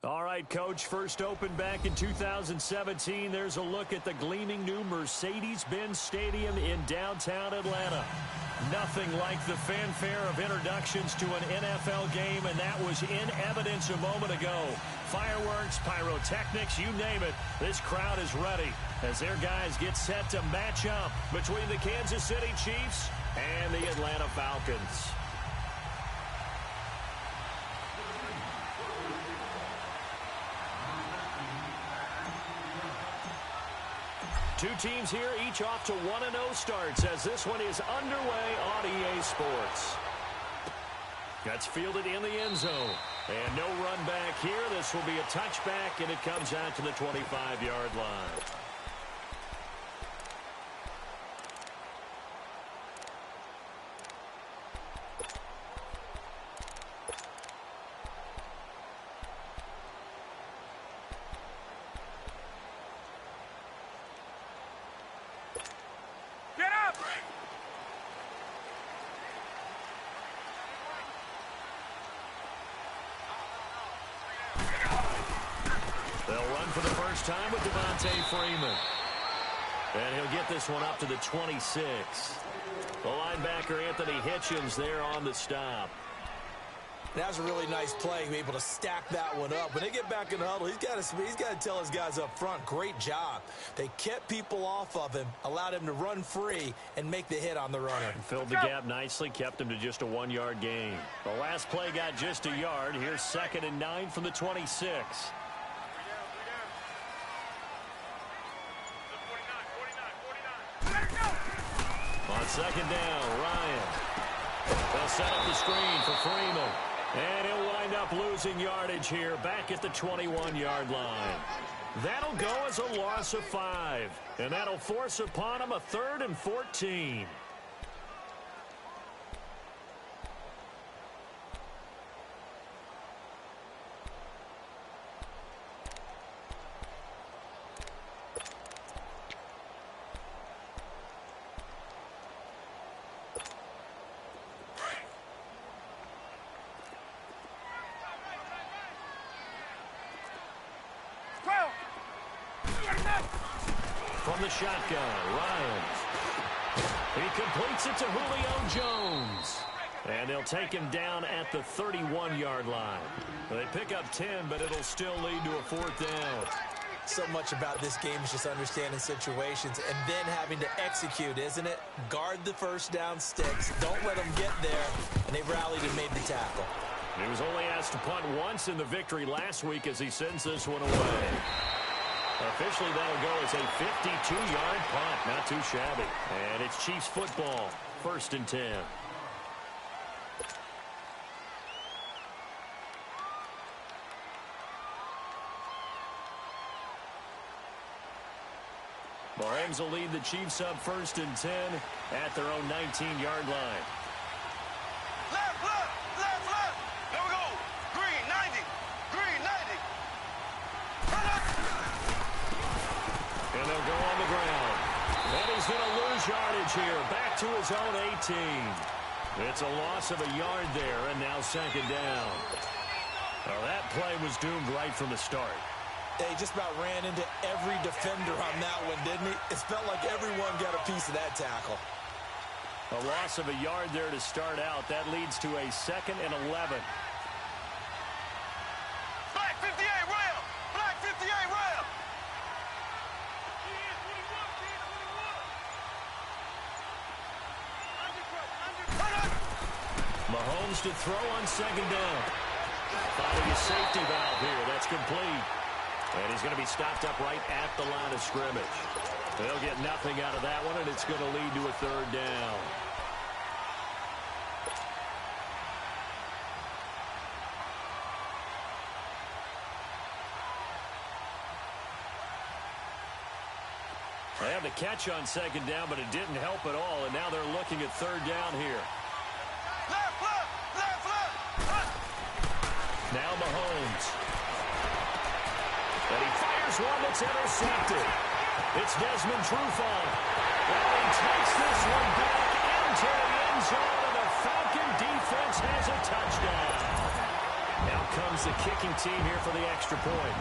All right, Coach, first opened back in 2017. There's a look at the gleaming new Mercedes-Benz Stadium in downtown Atlanta. Nothing like the fanfare of introductions to an NFL game, and that was in evidence a moment ago. Fireworks, pyrotechnics, you name it. This crowd is ready as their guys get set to match up between the Kansas City Chiefs and the Atlanta Falcons. Two teams here, each off to 1-0 starts as this one is underway on EA Sports. That's fielded in the end zone. And no run back here. This will be a touchback, and it comes out to the 25-yard line. Time with Devontae Freeman. And he'll get this one up to the 26. The linebacker, Anthony Hitchens, there on the stop. That was a really nice play, able to stack that one up. When they get back in the huddle, he's got to tell his guys up front, great job. They kept people off of him, allowed him to run free, and make the hit on the runner. And filled the gap nicely, kept him to just a 1-yard gain. The last play got just a yard. Here's 2nd and 9 from the 26. On 2nd down, Ryan. They'll set up the screen for Freeman. And he'll wind up losing yardage here back at the 21-yard line. That'll go as a loss of 5. And that'll force upon him a 3rd and 14. From the shotgun, Ryan. He completes it to Julio Jones. And they'll take him down at the 31-yard line. They pick up 10, but it'll still lead to a 4th down. So much about this game is just understanding situations and then having to execute, isn't it? Guard the first down sticks. Don't let them get there. And they rallied and made the tackle. He was only asked to punt once in the victory last week as he sends this one away. Officially, that'll go as a 52-yard punt. Not too shabby. And it's Chiefs football. 1st and 10. Mahomes will lead the Chiefs up 1st and 10 at their own 19-yard line. Left, left, left, left. There we go. Green, 90. Green, 90. And they'll go on the ground. And he's going to lose yardage here. Back to his own 18. It's a loss of a yard there, and now 2nd down. Well, that play was doomed right from the start. They just about ran into every defender on that one, didn't he? It felt like everyone got a piece of that tackle. A loss of a yard there to start out. That leads to a 2nd and 11. Black 58, rail. Black 58, rail. Mahomes to throw on 2nd down. Finding a safety valve here. That's complete. And he's going to be stopped up right at the line of scrimmage. They'll get nothing out of that one, and it's going to lead to a 3rd down. They have the catch on 2nd down, but it didn't help at all, and now they're looking at 3rd down here. Left, left, left, left. Now Mahomes. And he fires one that's intercepted. It's Desmond Trufant. And he takes this one back into the end zone, and the Falcon defense has a touchdown. Now comes the kicking team here for the extra point.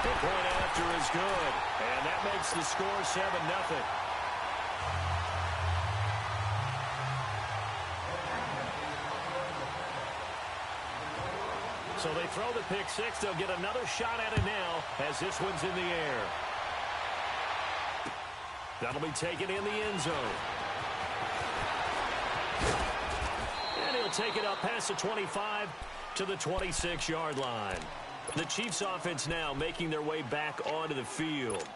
The point after is good, and that makes the score 7-0. So they throw the pick six. They'll get another shot at it now as this one's in the air. That'll be taken in the end zone. And he'll take it up past the 25 to the 26-yard line. The Chiefs offense now making their way back onto the field.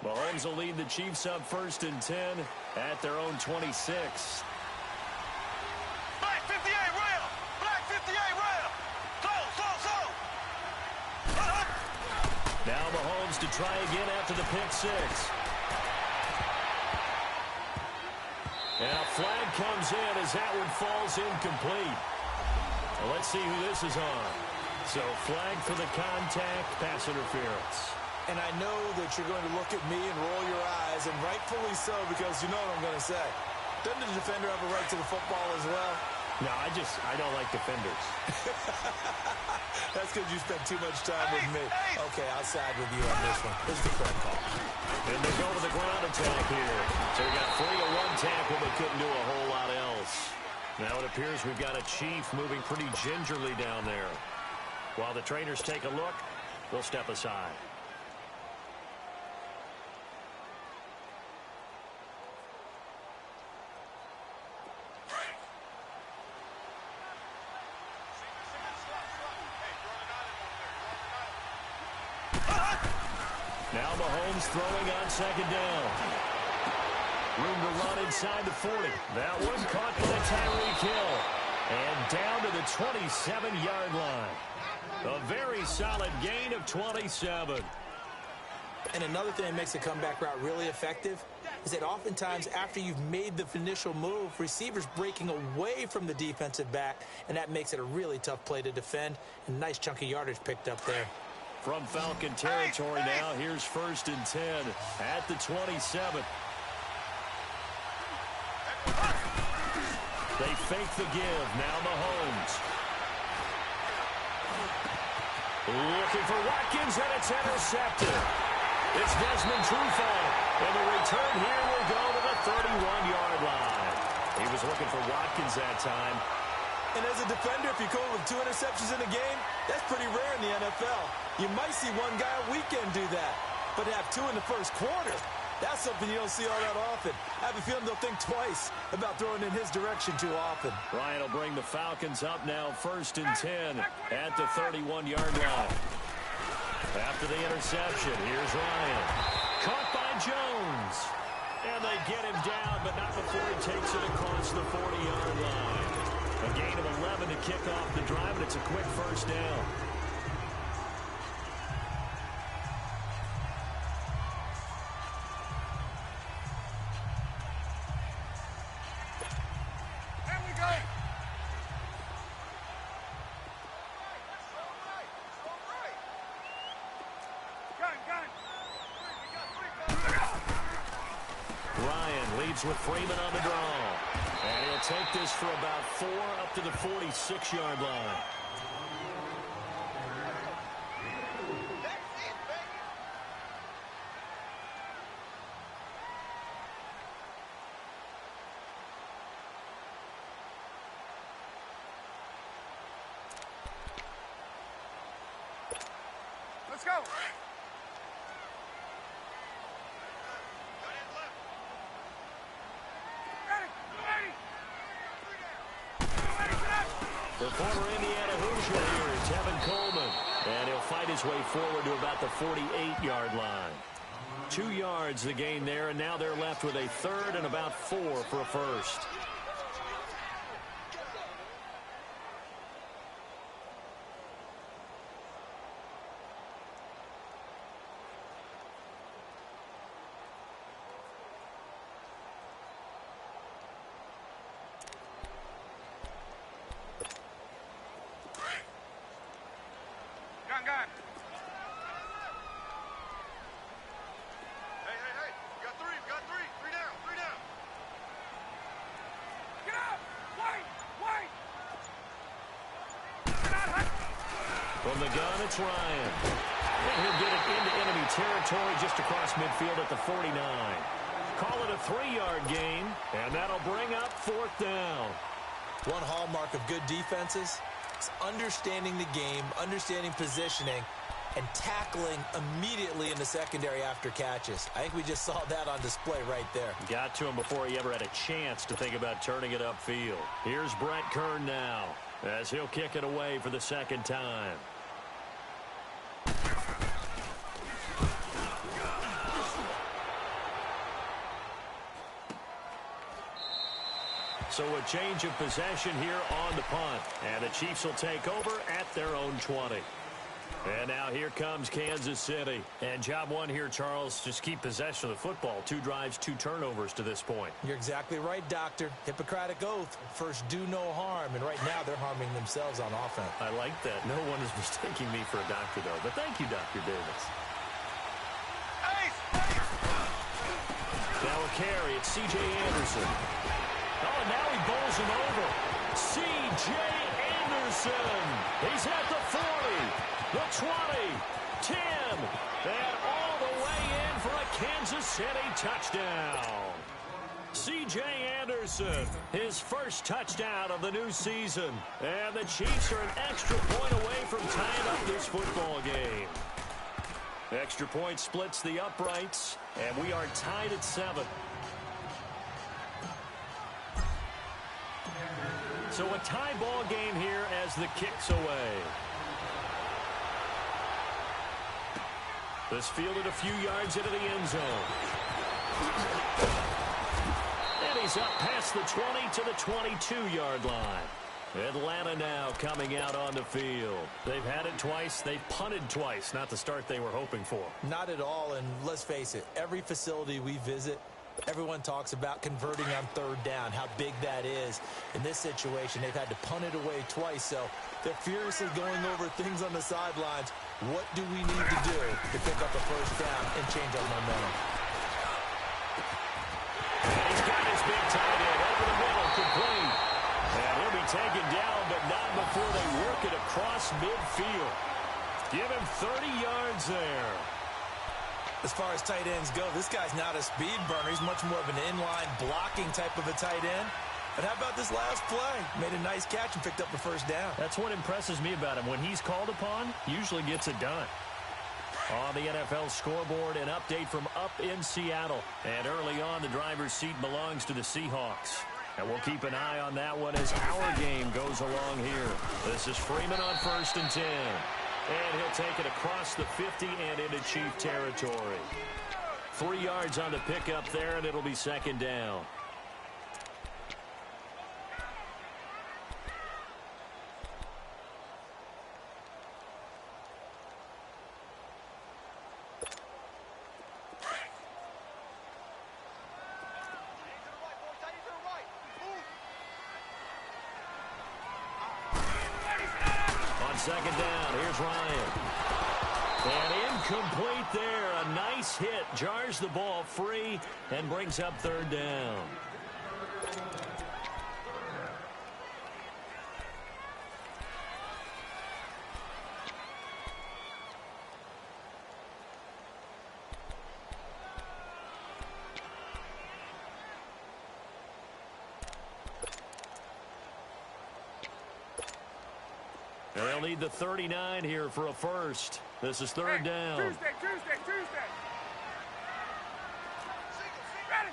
Mahomes will lead the Chiefs up 1st and 10 at their own 26. Black 58 rail. Black 58 rail. Slow. Now Mahomes to try again after the pick six. And a flag comes in as that one falls incomplete. Well, let's see who this is on. So flag for the contact, pass interference. And I know that you're going to look at me and roll your eyes, and rightfully so, because you know what I'm going to say. Doesn't the defender have a right to the football as well? No, I don't like defenders. That's because you spent too much time with me. Okay, I'll side with you on this one. This is the correct call. And they go to the ground attack here. So we got 3 to 1 tackle, but couldn't do a whole lot else. Now it appears we've got a Chief moving pretty gingerly down there. While the trainers take a look, we'll step aside. Now Mahomes throwing on 2nd down. Room to run inside the 40. That one caught by Tyreek Hill. And down to the 27-yard line. A very solid gain of 27. And another thing that makes the comeback route really effective is that oftentimes after you've made the initial move, receivers breaking away from the defensive back, and that makes it a really tough play to defend. And nice chunky yardage picked up there. From Falcon territory now, here's 1st and 10 at the 27. They fake the give. Now Mahomes. Looking for Watkins, and it's intercepted. It's Desmond Trufant, and the return here will go to the 31-yard line. He was looking for Watkins that time. And as a defender, if you go with 2 interceptions in a game, that's pretty rare in the NFL. You might see one guy a weekend do that, but to have 2 in the first quarter, that's something you don't see all that often. I have a feeling they'll think twice about throwing in his direction too often. Ryan will bring the Falcons up now 1st and 10 at the 31-yard line. After the interception, here's Ryan. Caught by Jones. And they get him down, but not before he takes it across the 40-yard line. A gain of 11 to kick off the drive, and it's a quick 1st down. There we go. Ryan leads with Freeman on the draw. And he'll take this for about 4 up to the 46-yard line. Let's go. The former Indiana Hoosier here, Tevin Coleman. And he'll fight his way forward to about the 48-yard line. 2 yards the gain there, and now they're left with a 3rd and about 4 for a 1st. got it. Hey, hey, hey. Got three. Got three. Three down. Three down. Get up. Wait. Wait. From the gun, it's Ryan. And he'll get it into enemy territory just across midfield at the 49. Call it a 3-yard gain, and that'll bring up 4th down. One hallmark of good defenses is understanding the game, understanding positioning, and tackling immediately in the secondary after catches. I think we just saw that on display right there. Got to him before he ever had a chance to think about turning it upfield. Here's Brett Kern now, as he'll kick it away for the 2nd time. So a change of possession here on the punt. And the Chiefs will take over at their own 20. And now here comes Kansas City. And job one here, Charles, just keep possession of the football. 2 drives, 2 turnovers to this point. You're exactly right, Doctor. Hippocratic oath. First, do no harm. And right now, they're harming themselves on offense. I like that. No one is mistaking me for a doctor, though. But thank you, Dr. Davis. Ace! Now a carry. It's C.J. Anderson. Oh, and now he bowls him over. C.J. Anderson. He's at the 40, the 20, 10, and all the way in for a Kansas City touchdown. C.J. Anderson, his first touchdown of the new season. And the Chiefs are an extra point away from tying up this football game. Extra point splits the uprights, and we are tied at 7. So a tie ball game here as the kick's away. This fielded a few yards into the end zone. And he's up past the 20 to the 22-yard line. Atlanta now coming out on the field. They've had it twice. They've punted twice. Not the start they were hoping for. Not at all, and let's face it, every facility we visit, everyone talks about converting on 3rd down, how big that is. In this situation, they've had to punt it away twice, so they're furiously going over things on the sidelines. What do we need to do to pick up a 1st down and change our momentum? And he's got his big tight end over the middle, complete. And he'll be taken down, but not before they work it across midfield. Give him 30 yards there. As far as tight ends go, this guy's not a speed burner. He's much more of an inline blocking type of a tight end. But how about this last play? Made a nice catch and picked up the 1st down. That's what impresses me about him. When he's called upon, usually gets it done. On the NFL scoreboard, an update from up in Seattle. And early on, the driver's seat belongs to the Seahawks. And we'll keep an eye on that one as our game goes along here. This is Freeman on 1st and 10. And he'll take it across the 50 and into Chief territory. 3 yards on the pickup there, and it'll be 2nd down. On 2nd down, here's Ryan. And incomplete there. A nice hit. Jars the ball free and brings up 3rd down. And they'll need the 39 here for a first. This is 3rd down. Tuesday. Ready.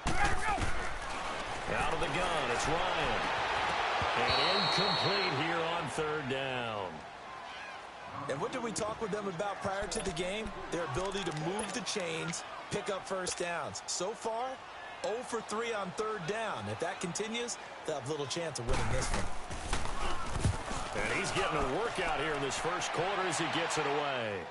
Go. Out of the gun, it's Ryan. And incomplete here on 3rd down. And what did we talk with them about prior to the game? Their ability to move the chains, pick up 1st downs. So far, 0 for 3 on 3rd down. If that continues, they'll have little chance of winning this one. And he's getting a workout here in this 1st quarter as he gets it away.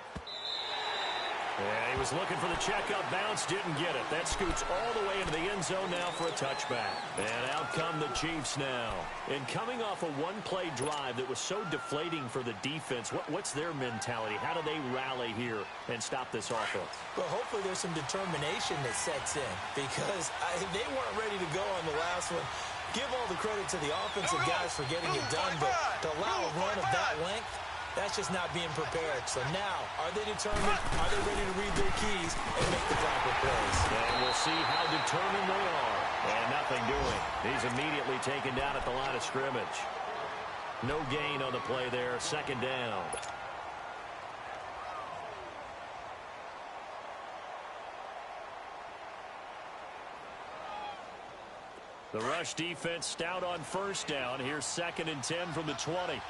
Yeah, he was looking for the checkup bounce, didn't get it. That scoots all the way into the end zone now for a touchback. And out come the Chiefs now. And coming off a one-play drive that was so deflating for the defense, what's their mentality? How do they rally here and stop this offense? Well, hopefully there's some determination that sets in because they weren't ready to go on the last one. Give all the credit to the offensive guys for getting it done, but to allow a run of that length, that's just not being prepared. So now, are they determined? Are they ready to read their keys and make the proper plays? And we'll see how determined they are. And nothing doing. He's immediately taken down at the line of scrimmage. No gain on the play there. Second down. The rush defense stout on first down. Here's 2nd and 10 from the 20.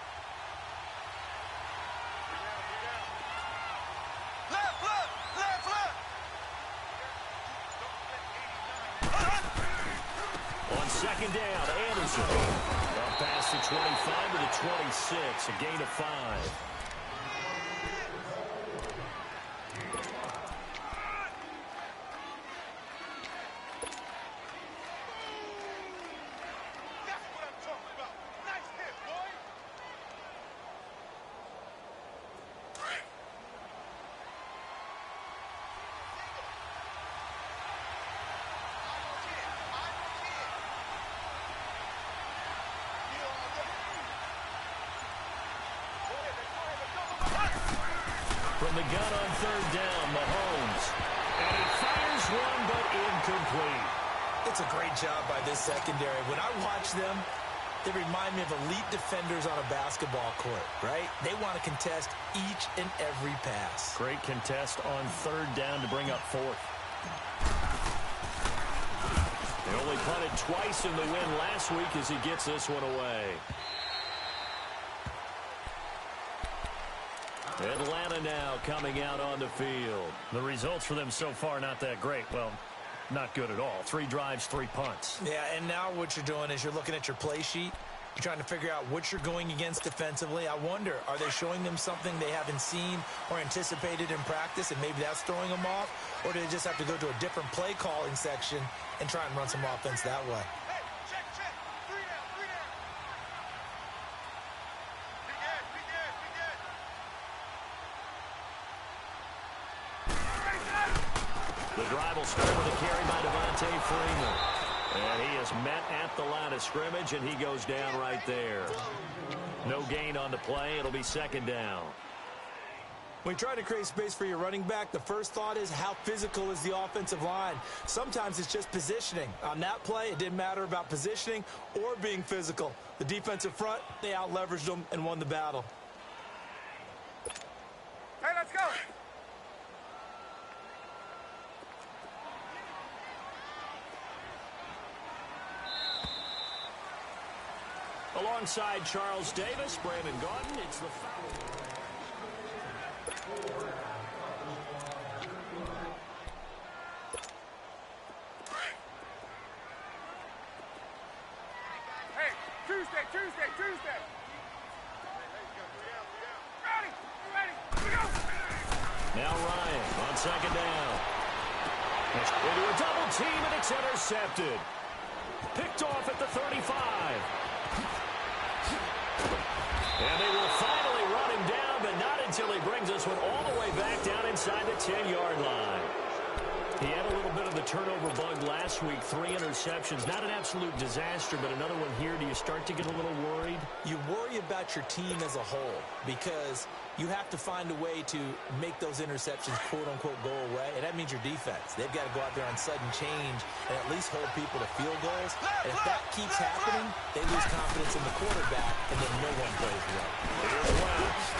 On second down, Anderson. Up past the 25 to the 26. A gain of 5. From the gun on third down, Mahomes. And he fires one, but incomplete. It's a great job by this secondary. When I watch them, they remind me of elite defenders on a basketball court, right? They want to contest each and every pass. Great contest on third down to bring up 4th. They only punted twice in the win last week as he gets this one away. Atlanta now coming out on the field. The results for them so far not that great. Well, not good at all. 3 drives, 3 punts. Yeah, and now what you're doing is you're looking at your play sheet. You're trying to figure out what you're going against defensively. I wonder, are they showing them something they haven't seen or anticipated in practice, and maybe that's throwing them off? Or do they just have to go to a different play calling section and try and run some offense that way? The drive will start with a carry by Devontae Freeman. And he is met at the line of scrimmage, and he goes down right there. No gain on the play. It'll be 2nd down. When you try to create space for your running back, the first thought is how physical is the offensive line. Sometimes it's just positioning. On that play, it didn't matter about positioning or being physical. The defensive front, they out-leveraged them and won the battle. Hey, let's go! Alongside Charles Davis, Brandon Gaudin, it's the foul. Hey, Tuesday! Ready, we go! Now Ryan on 2nd down. Into a double team, and it's intercepted. Picked off at the 35. And they will finally run him down, but not until he brings this one all the way back down inside the 10-yard line. He had a little bit of the turnover bug last week, 3 interceptions. Not an absolute disaster, but another one here. Do you start to get a little worried? You worry about your team as a whole because you have to find a way to make those interceptions, quote-unquote, go away, and that means your defense. They've got to go out there on sudden change and at least hold people to field goals. And if that keeps happening, they lose confidence in the quarterback, and then no one plays well. Here's West.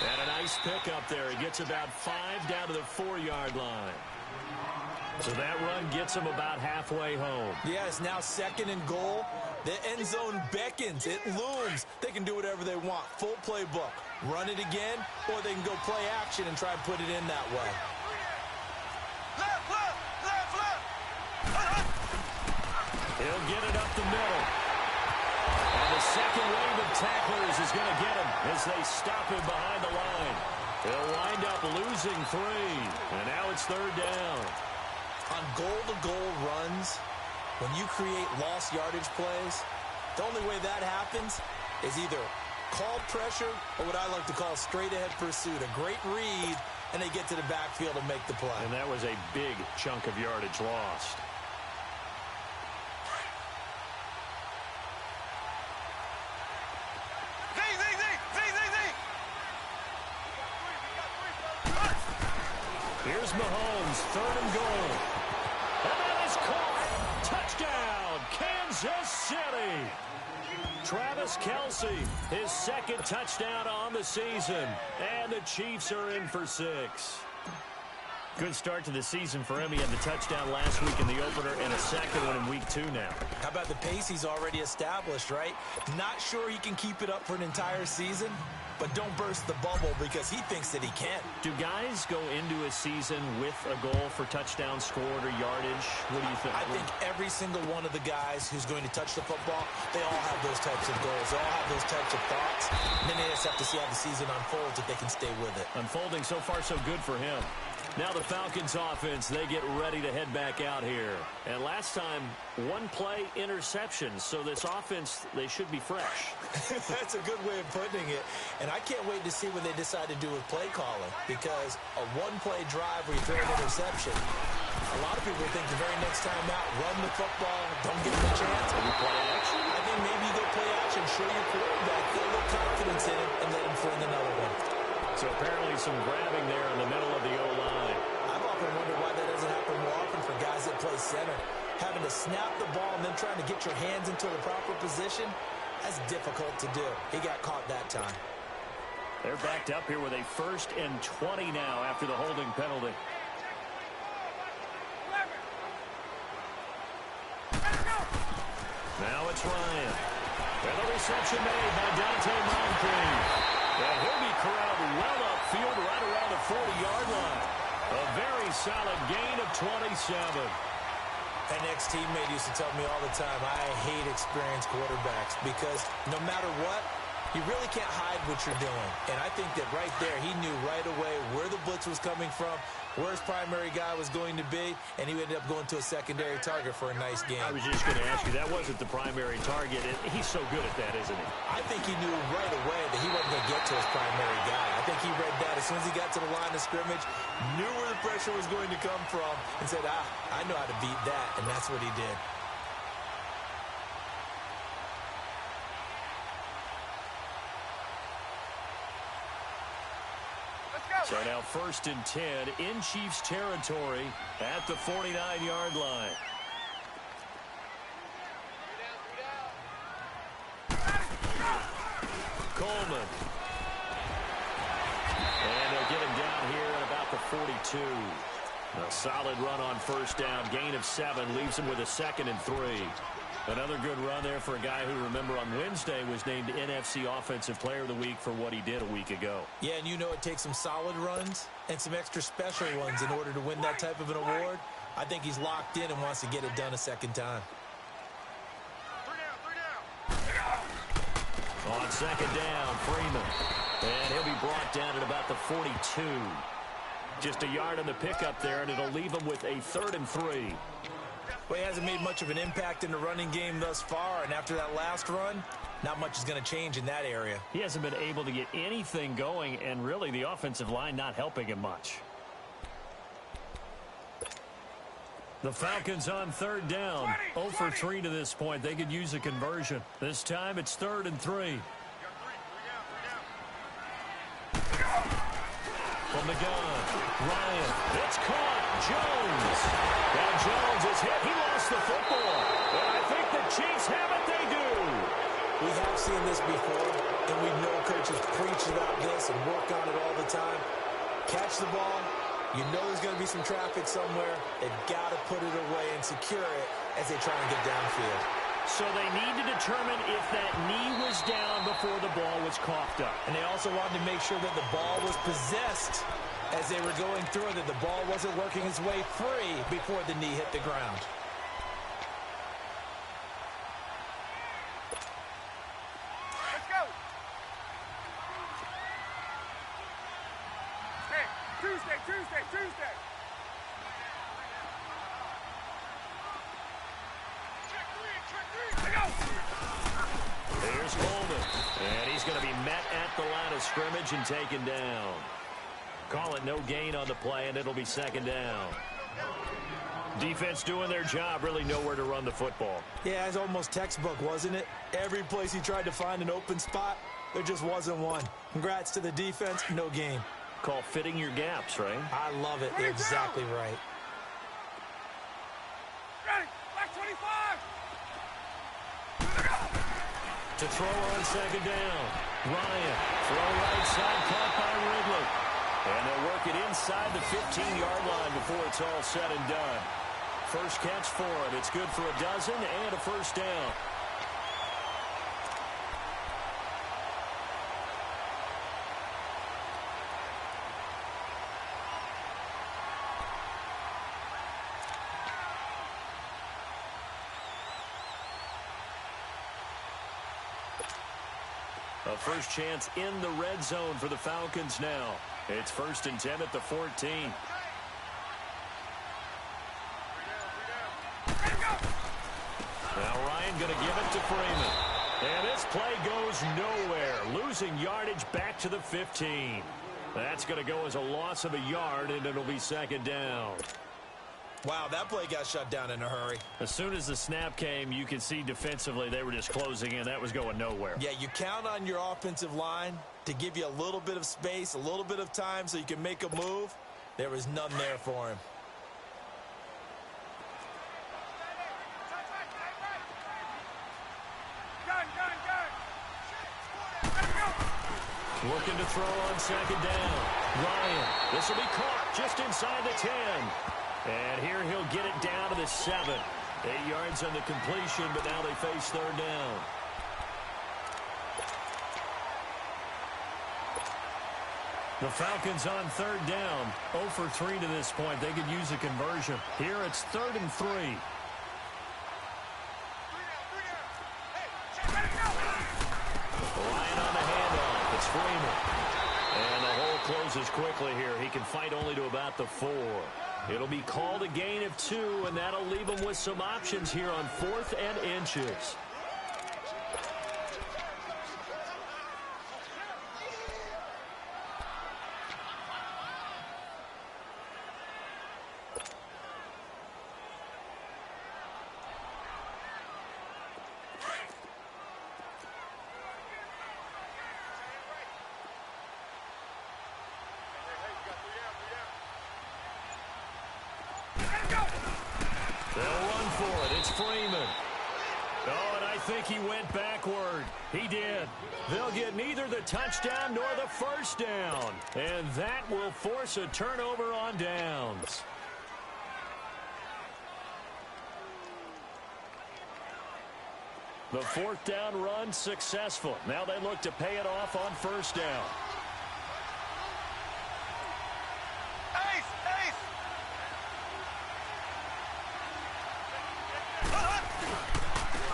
And a nice pickup there. He gets about 5 down to the 4-yard line. So that run gets him about halfway home. Yeah, it's now 2nd and goal. The end zone beckons. It looms. They can do whatever they want. Full playbook. Run it again, or they can go play action and try and put it in that way. Left. He'll get it up the middle. And the second wave of tacklers is going to get him as they stop him behind the line. They'll wind up losing 3. And now it's 3rd down. On goal-to-goal runs, when you create lost yardage plays, the only way that happens is either called pressure or what I like to call straight-ahead pursuit. A great read, and they get to the backfield and make the play. And that was a big chunk of yardage lost. Here's Mahomes, 3rd and goal. And that is caught. Touchdown, Kansas City. Travis Kelce, his 2nd touchdown on the season. And the Chiefs are in for 6. Good start to the season for him. He had the touchdown last week in the opener and a 2nd one in week 2 now. How about the pace he's already established, right? Not sure he can keep it up for an entire season, but don't burst the bubble because he thinks that he can. Do guys go into a season with a goal for touchdown scored or yardage? What do you think? I think every single one of the guys who's going to touch the football, they all have those types of goals. They all have those types of thoughts. And then they just have to see how the season unfolds if they can stay with it. Unfolding so far so good for him. Now the Falcons offense, they get ready to head back out here. And last time, 1-play interception. So this offense, they should be fresh. That's a good way of putting it. And I can't wait to see what they decide to do with play calling. Because a 1-play drive where you throw an interception, a lot of people think the very next time out, run the football, don't give them a chance. Play action? I think maybe you go play action, show your quarterback, get a little confidence in him, and let him find another one. So apparently some grabbing there in the middle of the O-line. I've often wondered why that doesn't happen more often for guys that play center. Having to snap the ball and then trying to get your hands into the proper position, that's difficult to do. He got caught that time. They're backed up here with a 1st and 20 now after the holding penalty. Now it's Ryan. And the reception made by Dante Moncrief. And he'll be corralled well upfield right around the 40-yard line. A very solid gain of 27. An ex-teammate used to tell me all the time, I hate experienced quarterbacks because no matter what, you really can't hide what you're doing. And I think that right there, he knew right away where the blitz was coming from, where his primary guy was going to be, and he ended up going to a secondary target for a nice game. I was just going to ask you, that wasn't the primary target. He's so good at that, isn't he? I think he knew right away that he wasn't going to get to his primary guy. I think he read that as soon as he got to the line of scrimmage, knew where the pressure was going to come from, and said, I know how to beat that, and that's what he did. So now 1st and 10 in Chiefs territory at the 49-yard line. Coleman. And they'll get him down here at about the 42. A solid run on 1st down. Gain of 7 leaves him with a 2nd and 3. Another good run there for a guy who, remember, on Wednesday was named NFC Offensive Player of the Week for what he did a week ago. Yeah, and you know it takes some solid runs and some extra special ones in order to win that type of an award. I think he's locked in and wants to get it done a 2nd time. On 2nd down, Freeman. And he'll be brought down at about the 42. Just a yard on the pickup there, and it'll leave him with a 3rd and 3. Well, he hasn't made much of an impact in the running game thus far, and after that last run, not much is going to change in that area. He hasn't been able to get anything going, and really the offensive line not helping him much. The Falcons on 3rd down. 0 for 3 to this point. They could use a conversion. This time it's 3rd and 3. From the gun, Ryan. It's caught. Jones. Now Jones is hit. He lost the football. And I think the Chiefs have it. They do. We have seen this before, and we know coaches preach about this and work on it all the time. Catch the ball. You know there's going to be some traffic somewhere. They've got to put it away and secure it as they try and get downfield. So they need to determine if that knee was down before the ball was coughed up. And they also wanted to make sure that the ball was possessed as they were going through it, that the ball wasn't working its way free before the knee hit the ground. Let's go. Tuesday. Here's Coleman, and he's going to be met at the line of scrimmage and taken down. Call it no gain on the play, and it'll be second down. Defense doing their job, really nowhere to run the football. Yeah, it's almost textbook, wasn't it? Every place he tried to find an open spot, there just wasn't one. Congrats to the defense, no gain. Call fitting your gaps, right? I love it. You're exactly right. Ready, back 25. To throw on second down. Ryan, throw right side, caught by Ridley. And they'll work it inside the 15-yard line before it's all said and done. First catch for him. It's good for a dozen and a first down. A first chance in the red zone for the Falcons now. It's 1st and 10 at the 14. Now Ryan going to give it to Freeman. And this play goes nowhere. Losing yardage back to the 15. That's going to go as a loss of a yard, and it'll be second down. Wow, that play got shut down in a hurry. As soon as the snap came, you could see defensively they were just closing in. That was going nowhere. Yeah, you count on your offensive line to give you a little bit of space, a little bit of time so you can make a move. There was none there for him. Looking to throw on second down. Ryan, this will be caught just inside the 10. And here he'll get it down to the 7. 8 yards on the completion, but now they face third down. The Falcons on third down. 0 for 3 to this point. They could use a conversion. Here it's 3rd and 3. Ryan on the handoff. It's Freeman. And the hole closes quickly here. He can fight only to about the 4. It'll be called a gain of 2, and that'll leave them with some options here on 4th and inches. They'll run for it. It's Freeman. Oh, and I think he went backward. He did. They'll get neither the touchdown nor the first down. And that will force a turnover on downs. The 4th down run successful. Now they look to pay it off on first down.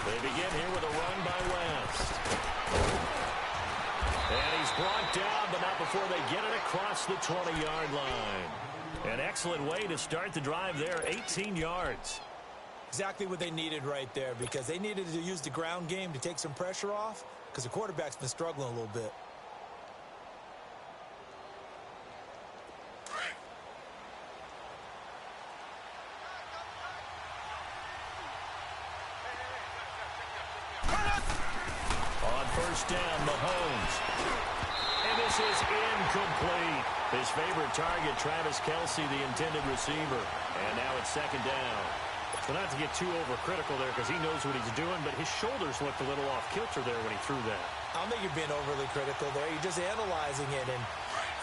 They begin here with a run by West. And he's brought down, but not before they get it across the 20-yard line. An excellent way to start the drive there, 18 yards. Exactly what they needed right there, because they needed to use the ground game to take some pressure off, because the quarterback's been struggling a little bit. On first down, Mahomes. And this is incomplete. His favorite target, Travis Kelce, the intended receiver. And now it's second down. So not to get too overcritical there because he knows what he's doing, but his shoulders looked a little off kilter there when he threw that. I don't think you're being overly critical there. You're just analyzing it, and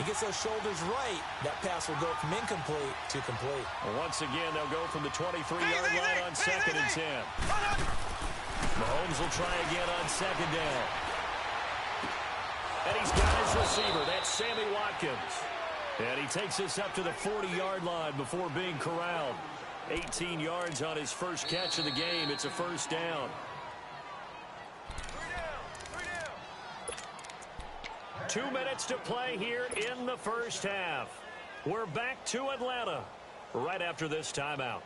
he gets those shoulders right. That pass will go from incomplete to complete. Well, once again, they'll go from the 23-yard line on 2nd and 10. Mahomes will try again on second down. And he's got his receiver. That's Sammy Watkins. And he takes this up to the 40-yard line before being corralled. 18 yards on his first catch of the game. It's a first down. 2 minutes to play here in the first half. We're back to Atlanta right after this timeout.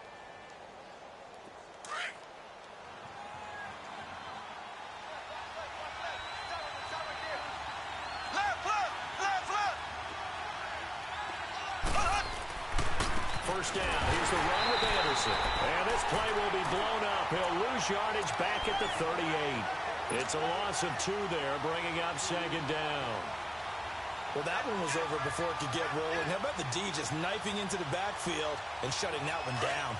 First down. Here's the run with Anderson. And this play will be blown up. He'll lose yardage back at the 38. It's a loss of 2 there, bringing up second down. Well, that one was over before it could get rolling. How about the D just knifing into the backfield and shutting that one down?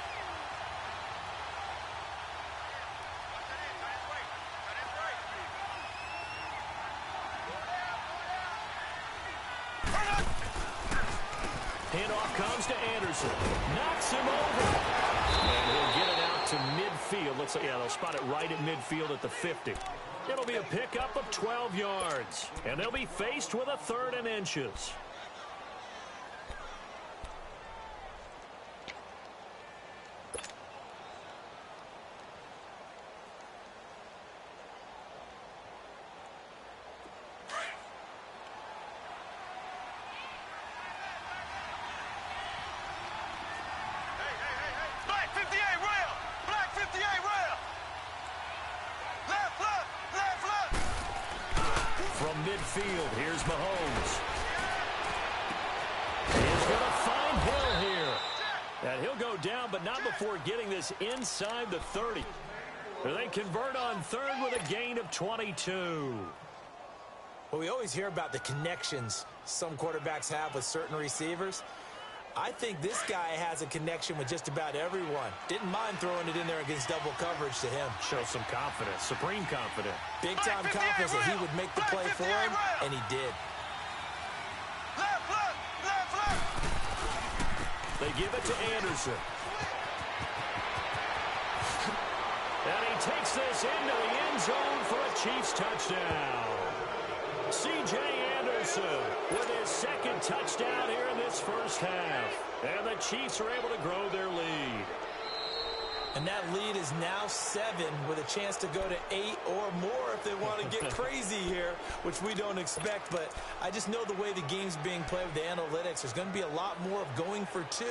Handoff comes to Anderson. Knocks him over. And he'll get it out to midfield. Looks like, yeah, they'll spot it right at midfield at the 50. It'll be a pickup of 12 yards. And they'll be faced with a 3rd and inches. From midfield, here's Mahomes. He's going to find Hill here. And he'll go down, but not before getting this inside the 30. They convert on 3rd with a gain of 22. Well, we always hear about the connections some quarterbacks have with certain receivers. I think this guy has a connection with just about everyone. Didn't mind throwing it in there against double coverage to him. Shows some confidence, supreme confidence. Big-time confidence that he would make the play for him, and he did. They give it to Anderson. And he takes this into the end zone for a Chiefs touchdown. C.J. Anderson with his 2nd touchdown here in this first half. And the Chiefs are able to grow their lead. And that lead is now 7 with a chance to go to 8 or more if they want to get crazy here, which we don't expect. But I just know the way the game's being played with the analytics, there's going to be a lot more of going for 2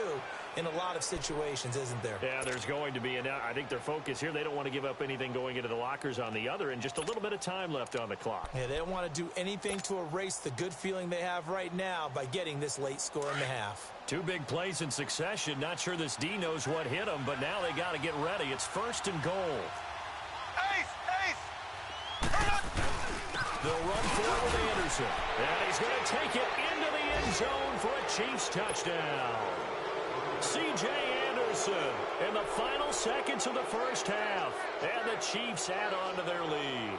in a lot of situations, isn't there? Yeah, there's going to be. And I think their focus here, they don't want to give up anything going into the lockers on the other, and just a little bit of time left on the clock. Yeah, they don't want to do anything to erase the good feeling they have right now by getting this late score in the half. 2 big plays in succession. Not sure this D knows what hit them, but now they got to get ready. It's 1st and goal. They'll run forward with Anderson. And he's going to take it into the end zone for a Chiefs touchdown. C.J. Anderson in the final seconds of the first half. And the Chiefs add on to their lead.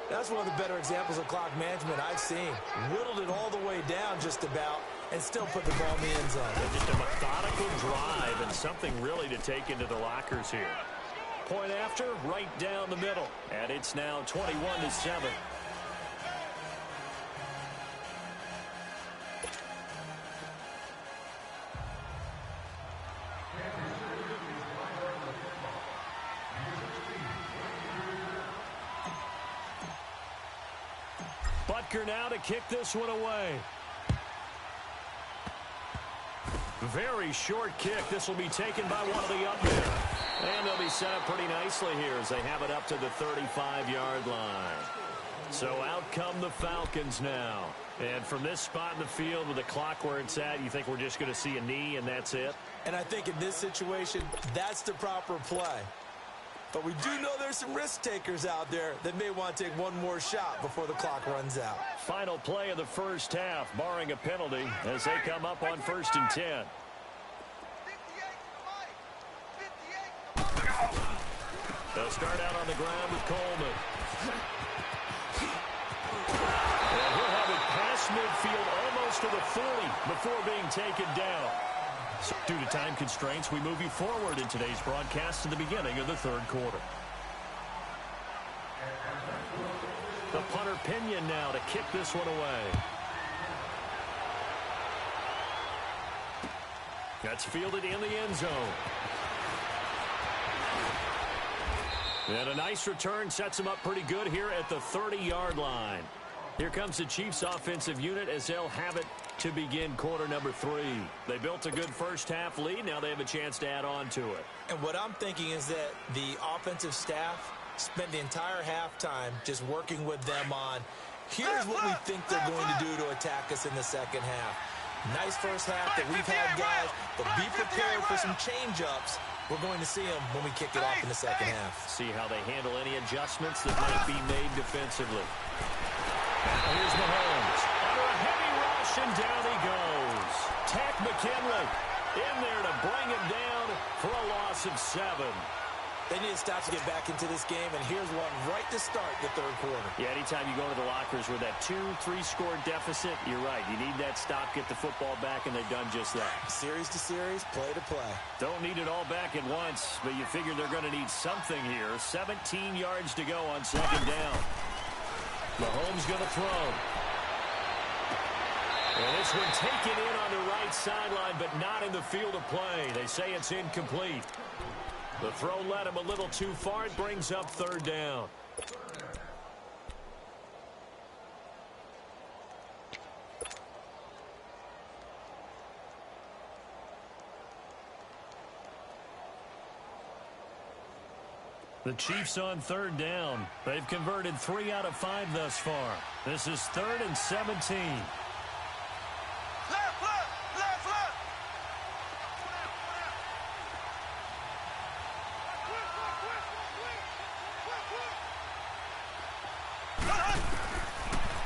That's one of the better examples of clock management I've seen. Whittled it all the way down just about and still put the ball in the end zone. Just a methodical drive and something really to take into the lockers here. Point after, right down the middle. And it's now 21-7. Butker now to kick this one away. Very short kick. This will be taken by one of the up men. And they'll be set up pretty nicely here as they have it up to the 35-yard line. So out come the Falcons now. And from this spot in the field with the clock where it's at, you think we're just going to see a knee and that's it? And I think in this situation, that's the proper play. But we do know there's some risk takers out there that may want to take one more shot before the clock runs out. Final play of the first half, barring a penalty, as they come up on 1st and 10. They'll start out on the ground with Coleman. And he'll have it past midfield almost to the 40 before being taken down. So due to time constraints, we move you forward in today's broadcast to the beginning of the 3rd quarter. The punter Pinion now to kick this one away. That's fielded in the end zone. And a nice return sets him up pretty good here at the 30-yard line. Here comes the Chiefs offensive unit as they'll have it to begin quarter number 3. They built a good first-half lead. Now they have a chance to add on to it. And what I'm thinking is that the offensive staff spent the entire halftime just working with them on, here's what we think they're going to do to attack us in the second half. Nice first half that we've had, guys, but be prepared for some change-ups. We're going to see them when we kick it off in the second half. See how they handle any adjustments that might be made defensively. Now here's Mahomes. Under a heavy rush, and down he goes. Tack McKinley in there to bring him down for a loss of 7. They need to stop to get back into this game, and here's one right to start the third quarter. Yeah, anytime you go to the lockers with that 2-3 score deficit, you're right. You need that stop, get the football back, and they've done just that. Series to series, play to play. Don't need it all back at once, but you figure they're going to need something here. 17 yards to go on second down. Mahomes going to throw. And this one taken in on the right sideline, but not in the field of play. They say it's incomplete. The throw led him a little too far. It brings up third down. The Chiefs on third down. They've converted 3 out of 5 thus far. This is 3rd and 17.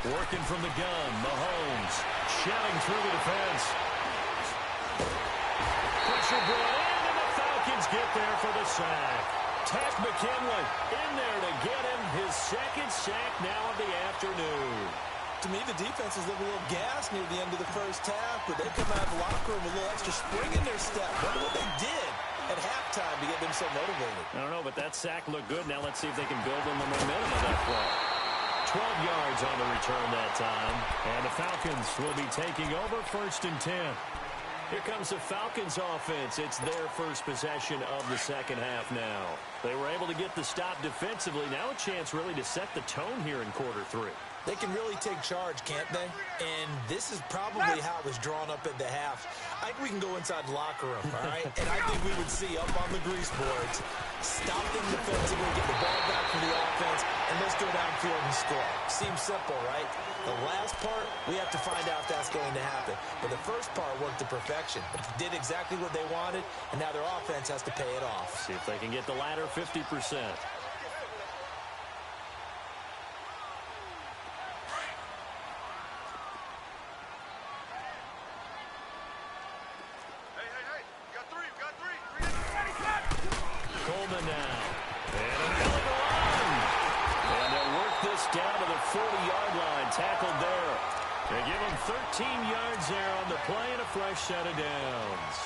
Working from the gun, Mahomes shedding through the defense. Pressure brought in, and the Falcons get there for the sack. Tack McKinley in there to get him his second sack now of the afternoon. To me, the defense was a little gas near the end of the first half, but they come out of the locker room with a little extra spring in their step. Wonder what they did at halftime to get them so motivated. I don't know, but that sack looked good. Now let's see if they can build on the momentum of that play. 12 yards on the return that time. And the Falcons will be taking over 1st and 10. Here comes the Falcons offense. It's their first possession of the second half now. They were able to get the stop defensively. Now a chance really to set the tone here in quarter 3. They can really take charge, can't they? And this is probably how it was drawn up at the half. I think we can go inside the locker room, all right? And I think we would see up on the grease boards, stop them defensively, get the ball back for the offense, and let's go downfield and score. Seems simple, right? The last part, we have to find out if that's going to happen. But the first part worked to perfection. Did exactly what they wanted, and now their offense has to pay it off. See if they can get the latter 50%. Coleman now. And another run. And they'll work this down to the 40-yard line. Tackled there. They give him 13 yards there on the play and a fresh set of downs.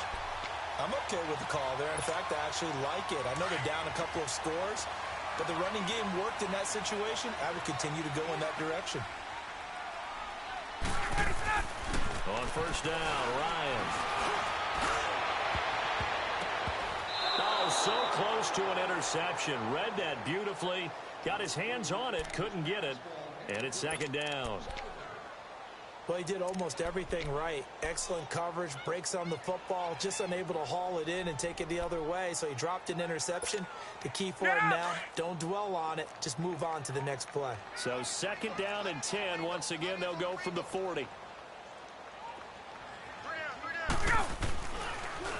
I'm okay with the call there. In fact, I actually like it. I know they're down a couple of scores, but the running game worked in that situation. I would continue to go in that direction. On first down, Ryan. Oh, so close to an interception. Read that beautifully. Got his hands on it, couldn't get it. And it's second down. Well, he did almost everything right. Excellent coverage, breaks on the football, just unable to haul it in and take it the other way. So he dropped an interception. The key for him now, don't dwell on it. Just move on to the next play. So second down and 10. Once again, they'll go from the 40.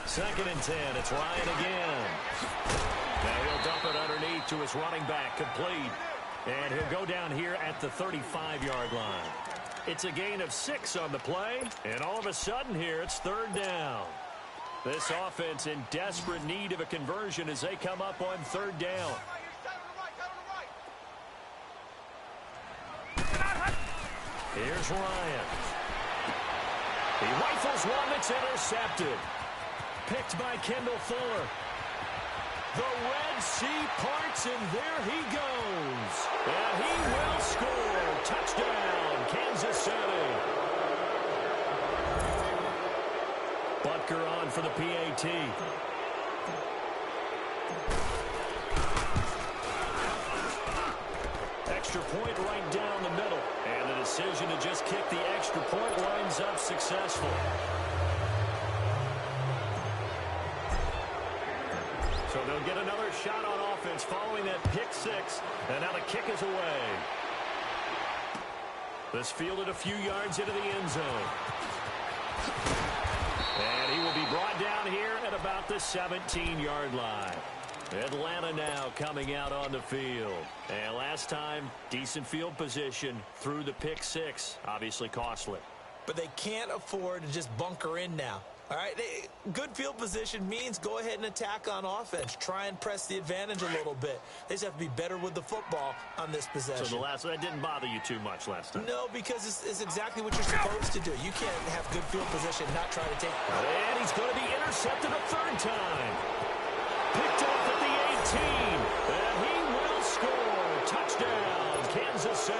Second and 10. It's Ryan again. Now he'll dump it underneath to his running back. Complete. And he'll go down here at the 35-yard line. It's a gain of 6 on the play, and all of a sudden here it's third down. This offense in desperate need of a conversion as they come up on third down. Here's Ryan. He rifles one that's intercepted. Picked by Kendall Fuller. The Red Sea parts, and there he goes. And he will score. Touchdown, Kansas City. Butker on for the PAT. Extra point right down the middle. And the decision to just kick the extra point winds up successful. So they'll get another shot on offense following that pick six. And now the kick is away. This fielded a few yards into the end zone. And he will be brought down here at about the 17-yard line. Atlanta now coming out on the field. And last time, decent field position through the pick six. Obviously costly. But they can't afford to just bunker in now. All right, good field position means go ahead and attack on offense. Try and press the advantage a little bit. They just have to be better with the football on this possession. So that didn't bother you too much last time? No, because it's exactly what you're supposed to do. You can't have good field position and not try to take it. And he's going to be intercepted a third time. Picked off at the 18. And he will score. Touchdown, Kansas City.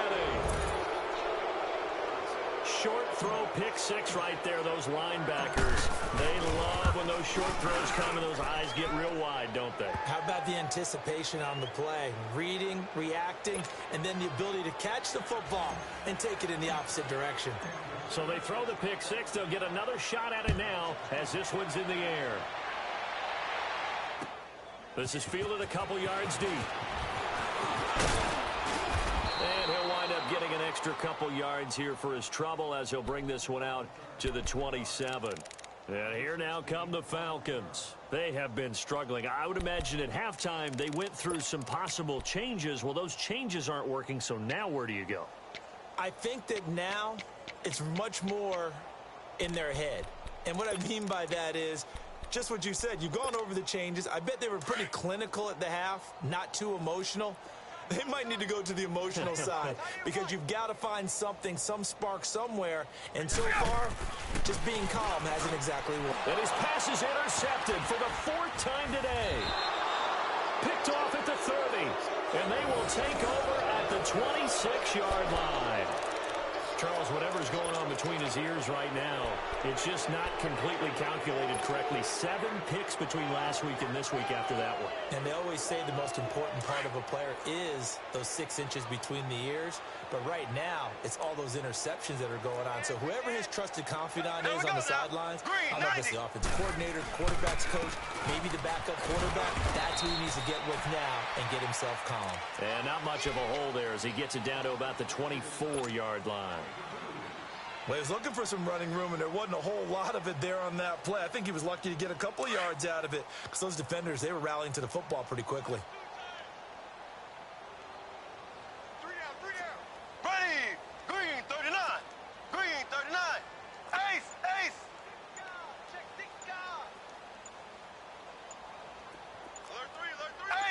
Short throw pick six right there, those linebackers. They love when those short throws come and those eyes get real wide, don't they? How about the anticipation on the play? Reading, reacting, and then the ability to catch the football and take it in the opposite direction. So they throw the pick six. They'll get another shot at it now as this one's in the air. This is fielded a couple yards deep. And he'll wind up getting an extra couple yards here for his trouble as he'll bring this one out to the 27. And here now come the Falcons. They have been struggling. I would imagine at halftime they went through some possible changes. Well, those changes aren't working, so now where do you go? I think that now it's much more in their head. And what I mean by that is just what you said. You've gone over the changes. I bet they were pretty clinical at the half, not too emotional. They might need to go to the emotional side because you've got to find something, some spark somewhere. And so far, just being calm hasn't exactly worked. And his pass is intercepted for the fourth time today. Picked off at the 30. And they will take over at the 26-yard line. Charles, whatever's going on between his ears right now, it's just not completely calculated correctly. 7 picks between last week and this week after that one. And they always say the most important part of a player is those 6 inches between the ears. But right now, it's all those interceptions that are going on. So whoever his trusted confidant is on the sidelines, I don't know if it's the offensive coordinator, quarterback's coach, maybe the backup quarterback, that's who he needs to get with now and get himself calm. And not much of a hole there as he gets it down to about the 24-yard line. Well, he was looking for some running room, and there wasn't a whole lot of it there on that play. I think he was lucky to get a couple of yards out of it because those defenders, they were rallying to the football pretty quickly. 3 down. Ready. Green 39. Green 39. Ace. Ace. Alert 3.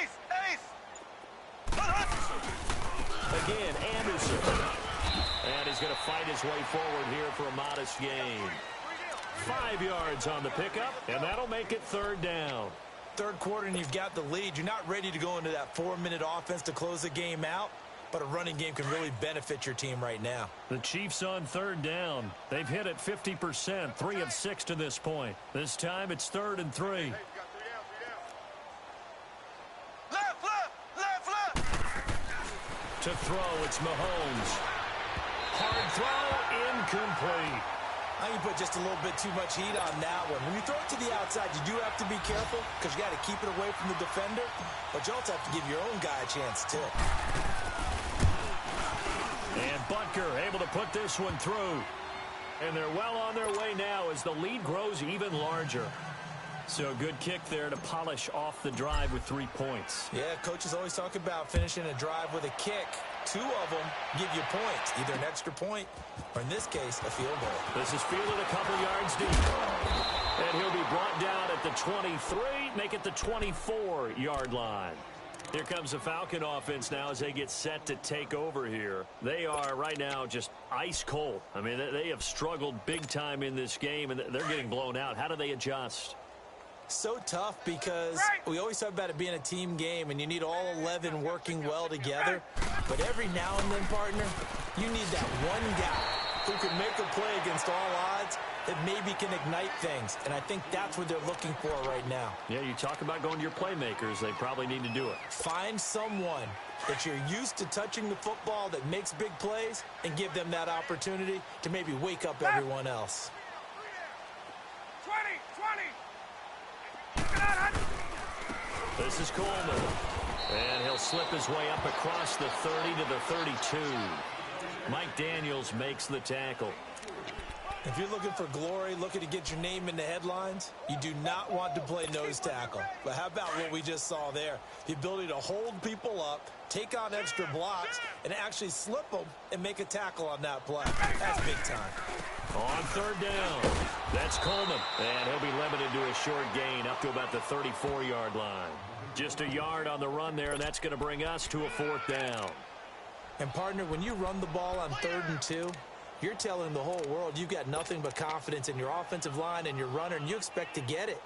Ace. Ace. Again, Anderson. And he's going to fight his way forward here for a modest gain. 5 yards on the pickup, and that'll make it third down. Third quarter, and you've got the lead. You're not ready to go into that 4-minute offense to close the game out, but a running game can really benefit your team right now. The Chiefs on third down. They've hit it 50%, 3 of 6 to this point. This time it's 3rd and 3. Left. To throw, it's Mahomes. Hard throw, incomplete. I think you put just a little bit too much heat on that one. When you throw it to the outside, you do have to be careful because you got to keep it away from the defender, but you also have to give your own guy a chance too. And Butker able to put this one through. And they're well on their way now as the lead grows even larger. So a good kick there to polish off the drive with 3 points. Yeah, coaches always talk about finishing a drive with a kick. 2 of them give you points, either an extra point or, in this case, a field goal. This is fielded a couple yards deep. And he'll be brought down at the 23, make it the 24-yard line. Here comes the Falcon offense now as they get set to take over here. They are right now just ice cold. I mean, they have struggled big time in this game, and they're getting blown out. How do they adjust? So tough because we always talk about it being a team game and you need all 11 working well together. But every now and then, partner, you need that one guy who can make a play against all odds that maybe can ignite things, and I think that's what they're looking for right now. Yeah, you talk about going to your playmakers. They probably need to do it. Find someone that you're used to touching the football that makes big plays and give them that opportunity to maybe wake up everyone else. 20. This is Coleman. And he'll slip his way up across the 30 to the 32. Mike Daniels makes the tackle. If you're looking for glory, looking to get your name in the headlines, you do not want to play nose tackle. But how about what we just saw there? The ability to hold people up, take on extra blocks, and actually slip them and make a tackle on that play. That's big time. On third down, that's Coleman. And he'll be limited to a short gain up to about the 34-yard line. Just a yard on the run there, and that's going to bring us to a fourth down. And, partner, when you run the ball on 3rd and 2, you're telling the whole world you've got nothing but confidence in your offensive line and your runner, and you expect to get it.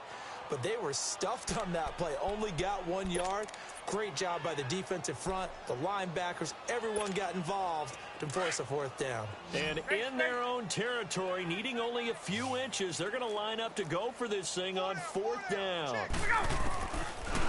But they were stuffed on that play, only got 1 yard. Great job by the defensive front, the linebackers, everyone got involved to force a fourth down. And in their own territory, needing only a few inches, they're going to line up to go for this thing on 4th down.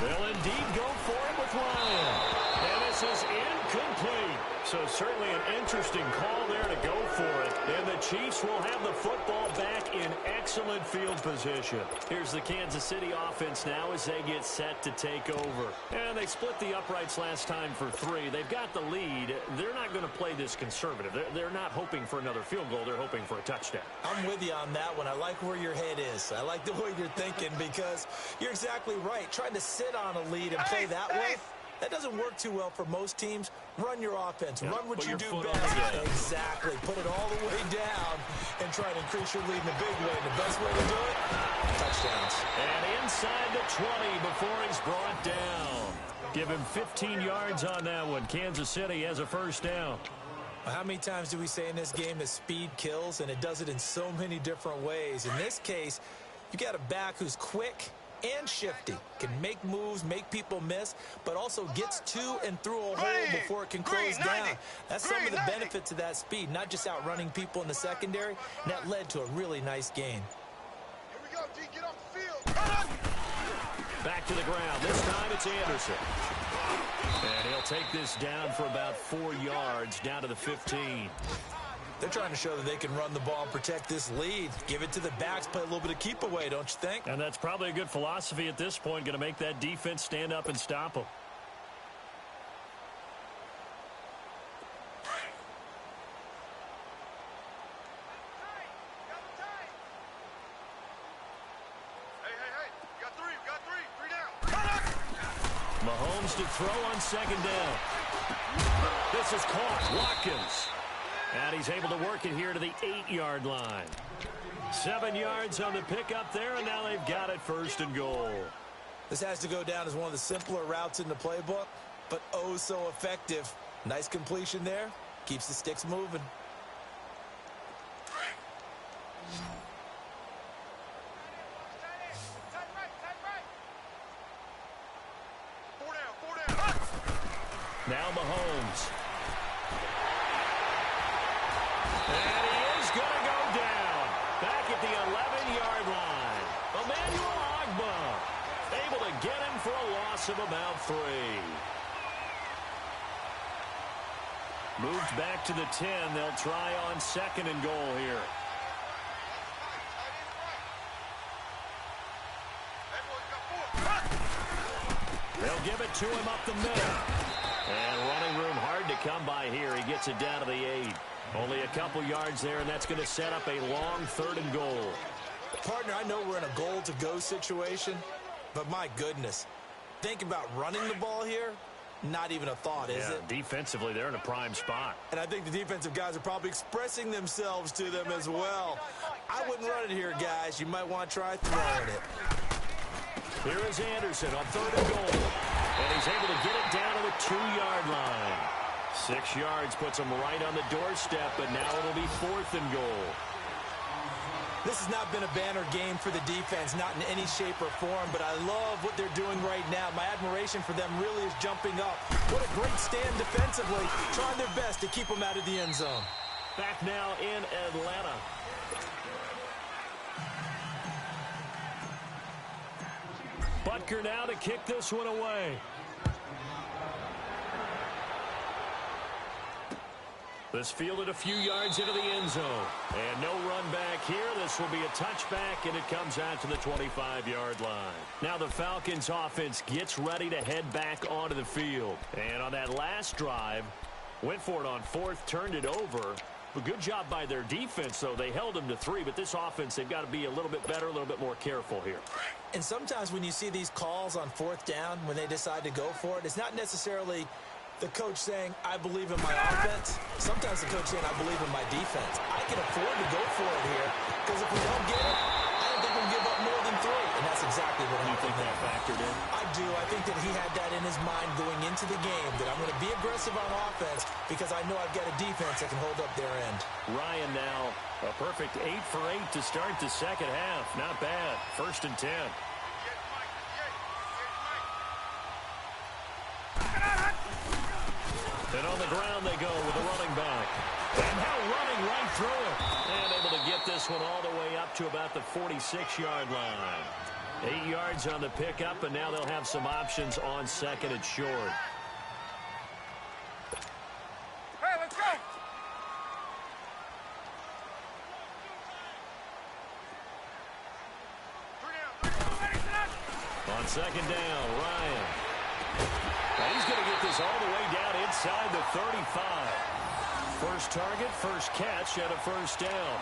They'll indeed go for it with Ryan. And this is incomplete. So certainly an interesting call there to go for it. And the Chiefs will have the football back in excellent field position. Here's the Kansas City offense now as they get set to take over. And they split the uprights last time for 3. They've got the lead. They're not going to play this conservative. They're not hoping for another field goal. They're hoping for a touchdown. I'm with you on that one. I like where your head is. I like the way you're thinking because you're exactly right. Trying to sit on a lead and play that way, that doesn't work too well for most teams. Run your offense. Yeah, run what you do foot best. Exactly. Put it all the way down and try to increase your lead in a big way. And the best way to do it, touchdowns. And inside the 20 before he's brought down. Give him 15 yards on that one. Kansas City has a first down. How many times do we say in this game that speed kills, and it does it in so many different ways? In this case, you got a back who's quick and shifty, can make moves, make people miss, but also gets to and through a hole before it can close down. That's some of the benefits of that speed, not just outrunning people in the secondary, and that led to a really nice gain. Here we go, D. Get off the field. Back to the ground. This time it's Anderson. And he'll take this down for about 4 yards, down to the 15. They're trying to show that they can run the ball and protect this lead. Give it to the backs, play a little bit of keep away, don't you think? And that's probably a good philosophy at this point, going to make that defense stand up and stop them. Hey. You got three down. Mahomes to throw on second down. This is caught. Watkins. And he's able to work it here to the 8-yard line. 7 yards on the pickup there, and now they've got it first and goal. This has to go down as one of the simpler routes in the playbook, but oh so effective. Nice completion there. Keeps the sticks moving. Four down. Now Mahomes. And he is going to go down. Back at the 11-yard line. Emmanuel Ogbah able to get him for a loss of about 3. Moved back to the 10. They'll try on second and goal here. They'll give it to him up the middle. And running room hard to come by here. He gets it down to the 8. Only a couple yards there, and that's going to set up a long third and goal. Partner, I know we're in a goal-to-go situation, but my goodness. Think about running the ball here. Not even a thought, is it? Defensively, they're in a prime spot. And I think the defensive guys are probably expressing themselves to them as well. I wouldn't run it here, guys. You might want to try throwing it. Here is Anderson on third and goal. And he's able to get it down to the 2-yard line. 6 yards puts him right on the doorstep, but now it'll be fourth and goal. This has not been a banner game for the defense, not in any shape or form, but I love what they're doing right now. My admiration for them really is jumping up. What a great stand defensively, trying their best to keep them out of the end zone. Back now in Atlanta. kicker now to kick this one away. This fielded a few yards into the end zone. And no run back here. This will be a touchback, and it comes out to the 25-yard line. Now the Falcons offense gets ready to head back onto the field. And on that last drive, went for it on fourth, turned it over. A good job by their defense, though. They held them to 3, but this offense, they've got to be a little bit better, a little bit more careful here. And sometimes when you see these calls on fourth down, when they decide to go for it, it's not necessarily the coach saying, I believe in my offense. Sometimes the coach saying, I believe in my defense. I can afford to go for it here, because if we don't get it, I don't think we'll give up more than 3. And that's exactly what I think that factored in. I do. I think that he had that in his mind going into the game, that I'm going to be aggressive on offense because I know I've got a defense that can hold up their end. Ryan now a perfect 8 for 8 to start the second half. Not bad. 1st and 10. And on the ground they go with the running back. And now running right through it. And able to get this one all the way up to about the 46-yard line. 8 yards on the pickup, and now they'll have some options on 2nd and short. Hey, let's go! On 2nd down, Ryan. And he's going to get this all the way down inside the 35. First target, first catch, and a 1st down.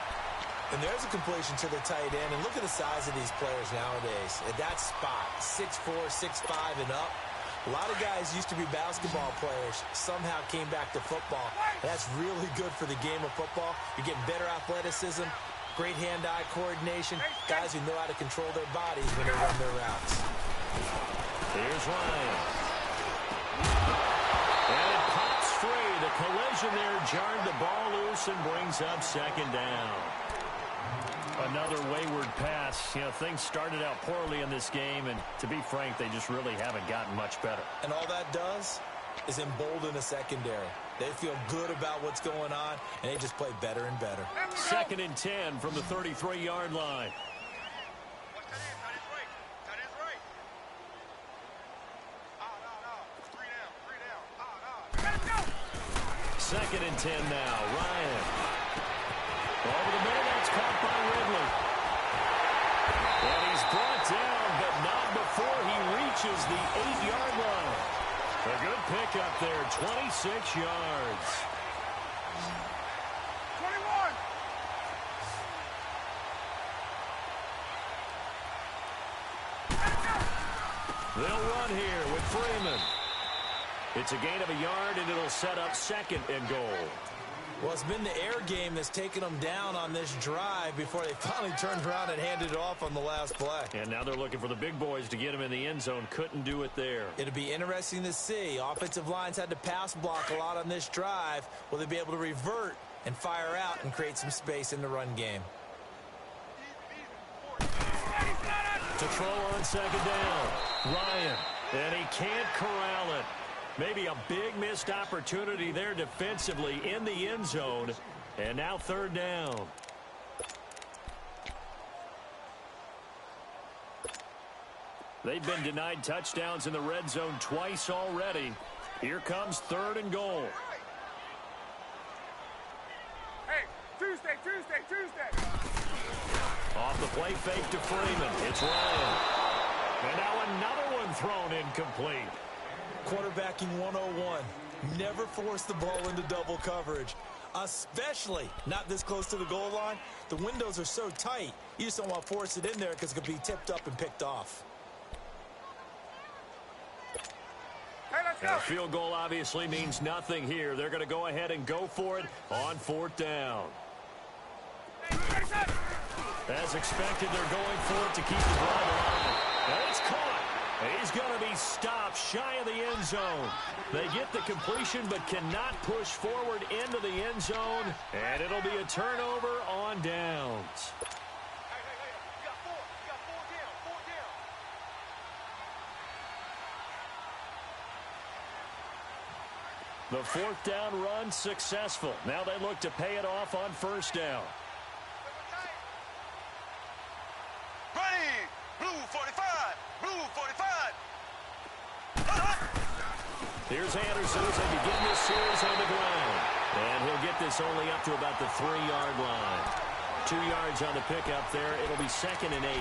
And there's a completion to the tight end. And look at the size of these players nowadays. At that spot, 6'4", 6'5", and up. A lot of guys used to be basketball players, somehow came back to football. That's really good for the game of football. You're getting better athleticism, great hand-eye coordination, guys who know how to control their bodies when they run their routes. Here's Ryan. And it pops free. The collision there jarred the ball loose and brings up 2nd down. Another wayward pass. You know, things started out poorly in this game, and to be frank, they just really haven't gotten much better. And all that does is embolden the secondary. They feel good about what's going on, and they just play better and better. 2nd and 10 from the 33-yard line. Second and 10 now. Ryan. Over the middle, that's caught by Ridley. And he's brought down, but not before he reaches the 8-yard line. A good pickup there, 26 yards. 21. They'll run here with Freeman. It's a gain of a yard, and it'll set up 2nd and goal. Well, it's been the air game that's taken them down on this drive before they finally turned around and handed it off on the last play. And now they're looking for the big boys to get him in the end zone. Couldn't do it there. It'll be interesting to see. Offensive lines had to pass block a lot on this drive. Will they be able to revert and fire out and create some space in the run game? To throw on 2nd down. Ryan. And he can't corral it. Maybe a big missed opportunity there defensively in the end zone. And now 3rd down. They've been denied touchdowns in the red zone twice already. Here comes 3rd and goal. Hey, Tuesday. Off the play fake to Freeman. It's Ryan. And now another one thrown incomplete. Quarterbacking 101. Never force the ball into double coverage, especially not this close to the goal line. The windows are so tight, you just don't want to force it in there because it could be tipped up and picked off. Hey, let's And go. a field goal obviously means nothing here. They're going to go ahead and go for it on 4th down. As expected, they're going for it to keep the drive alive. And it's caught. He's going to be stopped shy of the end zone. They get the completion but cannot push forward into the end zone. And it'll be a turnover on downs. You got four down. The 4th down run successful. Now they look to pay it off on 1st down. Ready, blue 45, blue 45. Here's Anderson as they begin this series on the ground. And he'll get this only up to about the 3-yard line. 2 yards on the pickup there. It'll be 2nd and 8.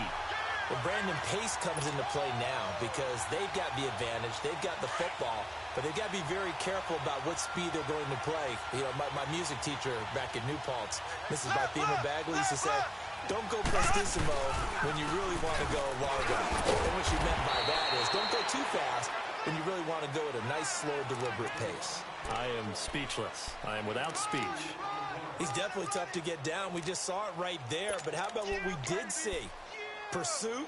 Well, Brandon, pace comes into play now because they've got the advantage. They've got the football, but they've got to be very careful about what speed they're going to play. You know, my music teacher back in New Paltz, Mrs. Barthema Bagley, used to say, don't go prestissimo when you really want to go largo. And what she meant by that is don't go too fast when you really want to go at a nice, slow, deliberate pace. I am speechless. I am without speech. He's definitely tough to get down. We just saw it right there, but how about what we did see? Pursuit,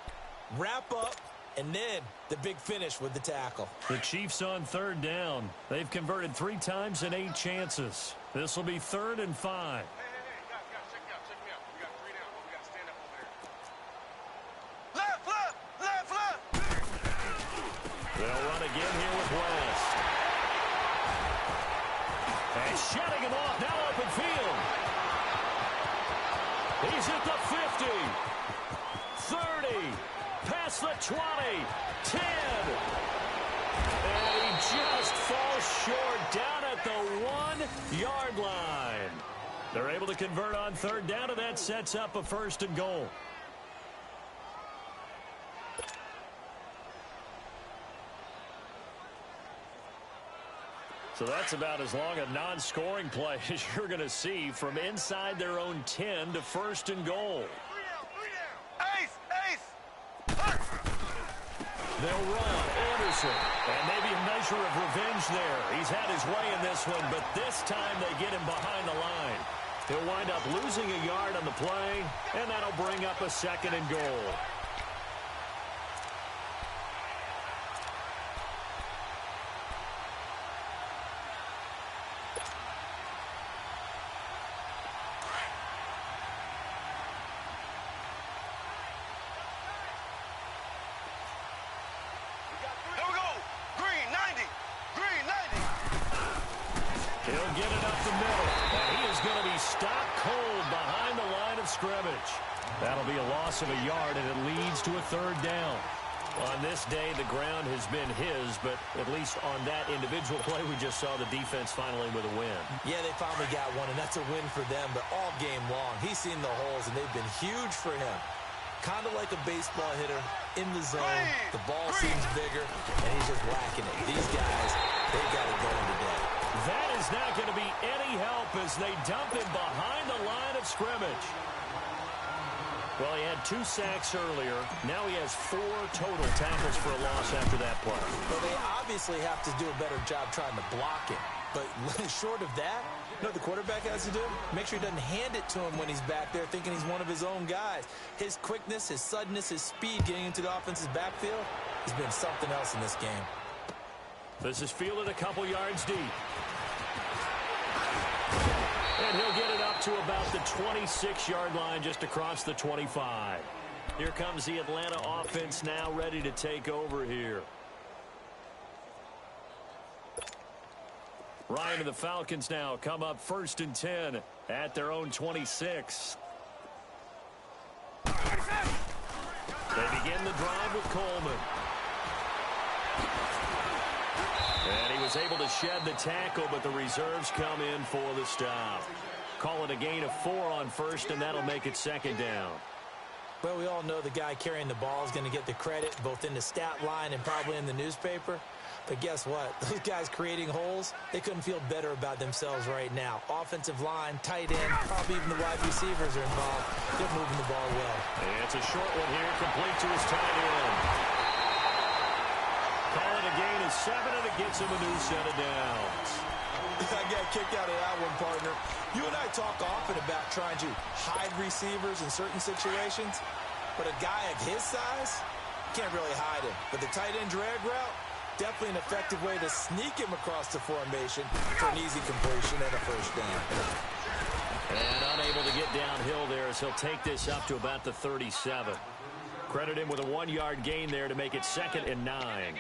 wrap up, and then the big finish with the tackle. The Chiefs on 3rd down. They've converted 3 times in 8 chances. This will be 3rd and 5. Hey, guys, check me out. We got 3 down. We got to stand up over there. Left. They'll run again here with West. And shutting him off. Now open field. He's at the 50. 30, past the 20, 10. And he just falls short down at the 1-yard line. They're able to convert on 3rd down, and that sets up a 1st and goal. So that's about as long a non-scoring play as you're going to see from inside their own 10 to 1st and goal. They'll run. Anderson. And maybe a measure of revenge there. He's had his way in this one, but this time they get him behind the line. He'll wind up losing a yard on the play, and that'll bring up a 2nd and goal. He'll get it up the middle, and he is going to be stopped cold behind the line of scrimmage. That'll be a loss of a yard, and it leads to a 3rd down. On this day, the ground has been his, but at least on that individual play, we just saw the defense finally with a win. Yeah, they finally got one, and that's a win for them, but all game long, he's seen the holes, and they've been huge for him. Kind of like a baseball hitter in the zone. The ball seems bigger, and he's just whacking it. These guys, they've got it going today. That is not going to be any help as they dump him behind the line of scrimmage. Well, he had 2 sacks earlier. Now he has 4 total tackles for a loss after that play. Well, they obviously have to do a better job trying to block him. But short of that, you know what the quarterback has to do? Make sure he doesn't hand it to him when he's back there thinking he's one of his own guys. His quickness, his suddenness, his speed getting into the offense's backfield has been something else in this game. This is fielded a couple yards deep. And he'll get it up to about the 26-yard line, just across the 25. Here comes the Atlanta offense now, ready to take over here. Ryan and the Falcons now come up 1st and 10 at their own 26. They begin the drive with Coleman. And he was able to shed the tackle, but the reserves come in for the stop. Call it a gain of 4 on 1st, and that'll make it 2nd down. Well, we all know the guy carrying the ball is going to get the credit, both in the stat line and probably in the newspaper. But guess what? Those guys creating holes, they couldn't feel better about themselves right now. Offensive line, tight end, probably even the wide receivers are involved. They're moving the ball well. And it's a short one here, complete to his tight end. Call it a gain of 7, and it gets him a new set of downs. I got kicked out of that one, partner. You and I talk often about trying to hide receivers in certain situations, but a guy of his size can't really hide him. But the tight end drag route, definitely an effective way to sneak him across the formation for an easy completion and a 1st down. And unable to get downhill there as he'll take this up to about the 37. Credit him with a 1-yard gain there to make it 2nd and 9.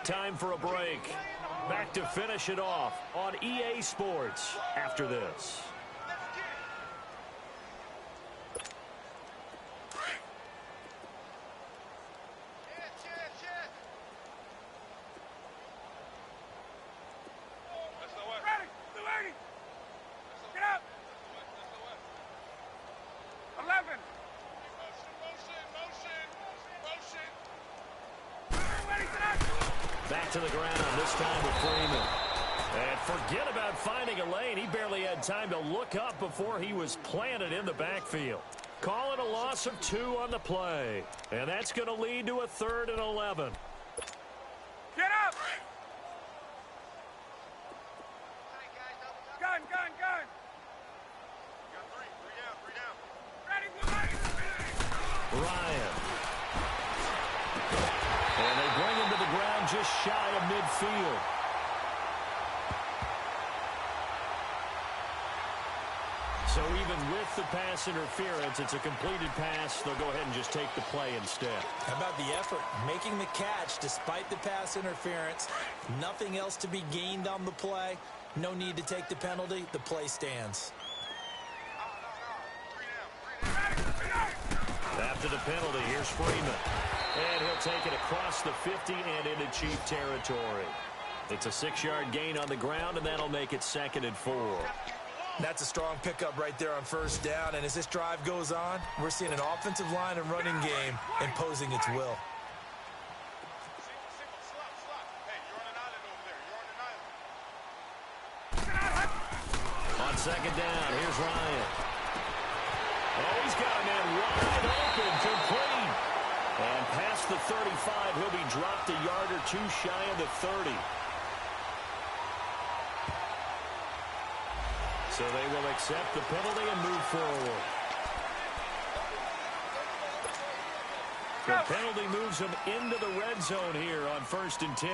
Time for a break. Back to finish it off on EA Sports after this. back to the ground, this time with Freeman. And forget about finding a lane. He barely had time to look up before he was planted in the backfield. Calling a loss of 2 on the play. And that's going to lead to a 3rd and 11. Get up! Gun, gun, gun! You got three down. Ready, Ryan. And they bring him to the ground just shy of midfield. So even with the pass interference, it's a completed pass. They'll go ahead and just take the play instead. How about the effort? Making the catch despite the pass interference. Nothing else to be gained on the play. No need to take the penalty. The play stands. After the penalty, here's Freeman. And he'll take it across the 50 and into Chief territory. It's a 6-yard gain on the ground, and that'll make it 2nd and 4. That's a strong pickup right there on 1st down. And as this drive goes on, we're seeing an offensive line and running game imposing its will. On 2nd down, here's Ryan. Oh, he's got a man wide open, complete. And past the 35, he'll be dropped a yard or 2 shy of the 30. So they will accept the penalty and move forward. The penalty moves them into the red zone here on 1st and 10.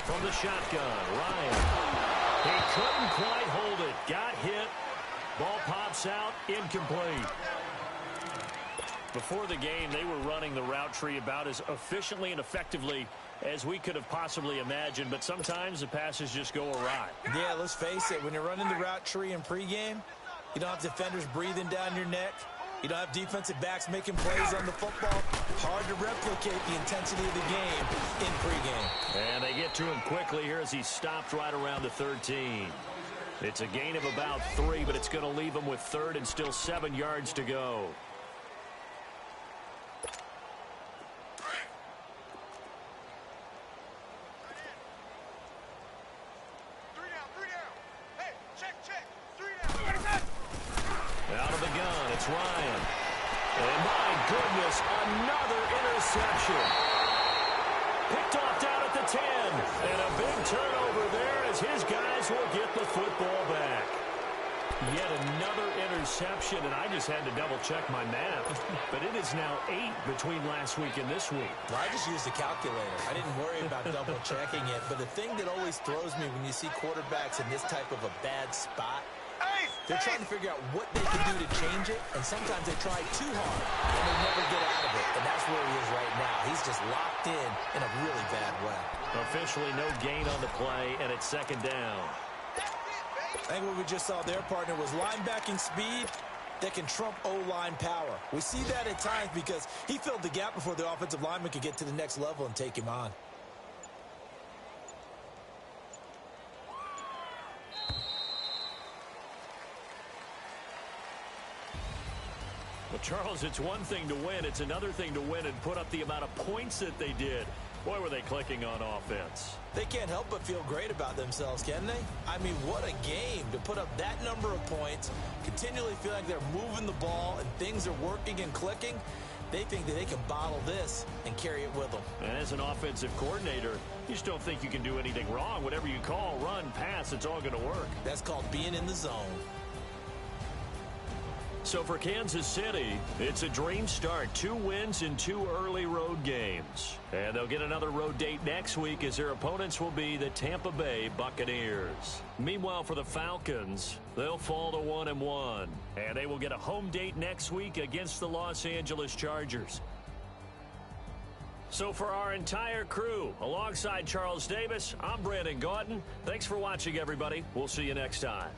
From the shotgun, Ryan. He couldn't quite hold it. Got hit. Ball pops out, incomplete. Before the game, they were running the route tree about as efficiently and effectively as we could have possibly imagined, but sometimes the passes just go awry. Yeah, let's face it. When you're running the route tree in pregame, you don't have defenders breathing down your neck. You don't have defensive backs making plays on the football. Hard to replicate the intensity of the game in pregame. And they get to him quickly here as he stopped right around the 13. It's a gain of about 3, but it's going to leave him with 3rd and still 7 yards to go. Out of the gun, it's Ryan. And my goodness, another interception. Picked off down at the 10. And a big turnover there as his guys will get the football back. Yet another interception, and I just had to double-check my math. But it is now 8 between last week and this week. Well, I just used a calculator. I didn't worry about double-checking it. But the thing that always throws me when you see quarterbacks in this type of a bad spot, they're trying to figure out what they can do to change it, and sometimes they try too hard, and they never get out of it. And that's where he is right now. He's just locked in a really bad way. Officially no gain on the play, and it's 2nd down. I think what we just saw there, partner, was linebacking speed that can trump O-line power. We see that at times because he filled the gap before the offensive lineman could get to the next level and take him on. Well, Charles, it's one thing to win. It's another thing to win and put up the amount of points that they did. Boy, were they clicking on offense. They can't help but feel great about themselves, can they? I mean, what a game to put up that number of points, continually feel like they're moving the ball and things are working and clicking. They think that they can bottle this and carry it with them. And as an offensive coordinator, you just don't think you can do anything wrong. Whatever you call, run, pass, it's all going to work. That's called being in the zone. So for Kansas City, it's a dream start. 2 wins in 2 early road games. And they'll get another road date next week as their opponents will be the Tampa Bay Buccaneers. Meanwhile, for the Falcons, they'll fall to 1-1. And they will get a home date next week against the Los Angeles Chargers. So for our entire crew, alongside Charles Davis, I'm Brandon Gautin. Thanks for watching, everybody. We'll see you next time.